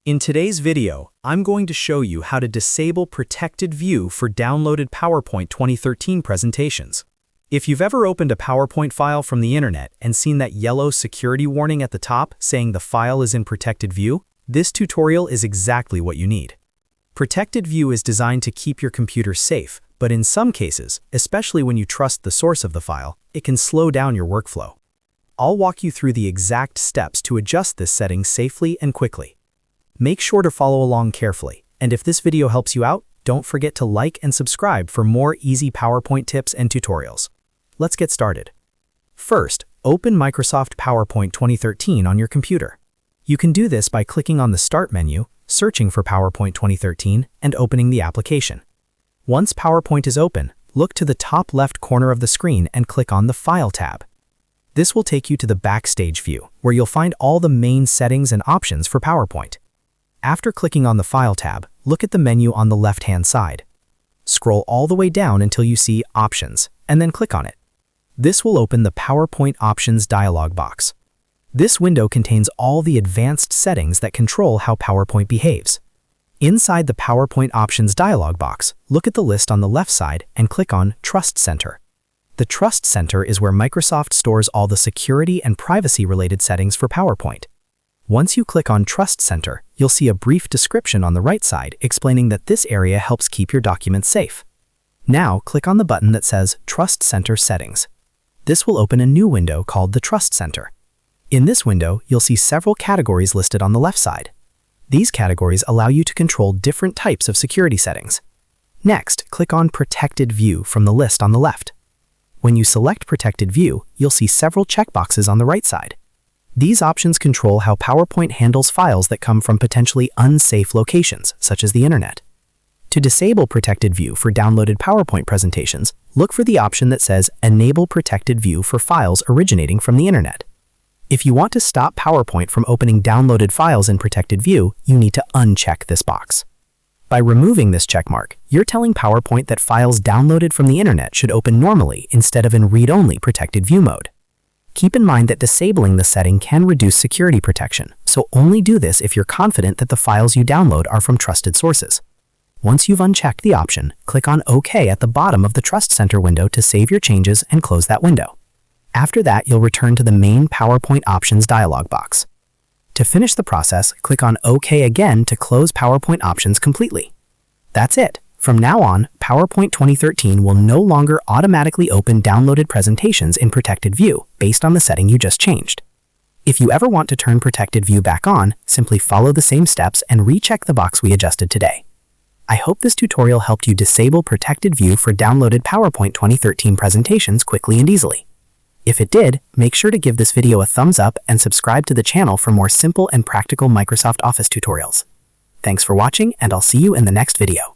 In today's video, I'm going to show you how to disable Protected View for downloaded PowerPoint 2013 presentations. If you've ever opened a PowerPoint file from the internet and seen that yellow security warning at the top saying the file is in Protected View, this tutorial is exactly what you need. Protected View is designed to keep your computer safe, but in some cases, especially when you trust the source of the file, it can slow down your workflow. I'll walk you through the exact steps to adjust this setting safely and quickly. Make sure to follow along carefully, and if this video helps you out, don't forget to like and subscribe for more easy PowerPoint tips and tutorials. Let's get started. First, open Microsoft PowerPoint 2013 on your computer. You can do this by clicking on the Start menu, searching for PowerPoint 2013, and opening the application. Once PowerPoint is open, look to the top left corner of the screen and click on the File tab. This will take you to the Backstage view, where you'll find all the main settings and options for PowerPoint. After clicking on the File tab, look at the menu on the left-hand side. Scroll all the way down until you see Options, and then click on it. This will open the PowerPoint Options dialog box. This window contains all the advanced settings that control how PowerPoint behaves. Inside the PowerPoint Options dialog box, look at the list on the left side and click on Trust Center. The Trust Center is where Microsoft stores all the security and privacy-related settings for PowerPoint. Once you click on Trust Center, you'll see a brief description on the right side explaining that this area helps keep your documents safe. Now, click on the button that says Trust Center Settings. This will open a new window called the Trust Center. In this window, you'll see several categories listed on the left side. These categories allow you to control different types of security settings. Next, click on Protected View from the list on the left. When you select Protected View, you'll see several checkboxes on the right side. These options control how PowerPoint handles files that come from potentially unsafe locations, such as the internet. To disable Protected View for downloaded PowerPoint presentations, look for the option that says Enable Protected View for files originating from the internet. If you want to stop PowerPoint from opening downloaded files in Protected View, you need to uncheck this box. By removing this checkmark, you're telling PowerPoint that files downloaded from the internet should open normally instead of in read-only Protected View mode. Keep in mind that disabling the setting can reduce security protection, so only do this if you're confident that the files you download are from trusted sources. Once you've unchecked the option, click on OK at the bottom of the Trust Center window to save your changes and close that window. After that, you'll return to the main PowerPoint Options dialog box. To finish the process, click on OK again to close PowerPoint Options completely. That's it. From now on, PowerPoint 2013 will no longer automatically open downloaded presentations in Protected View based on the setting you just changed. If you ever want to turn Protected View back on, simply follow the same steps and recheck the box we adjusted today. I hope this tutorial helped you disable Protected View for downloaded PowerPoint 2013 presentations quickly and easily. If it did, make sure to give this video a thumbs up and subscribe to the channel for more simple and practical Microsoft Office tutorials. Thanks for watching, and I'll see you in the next video.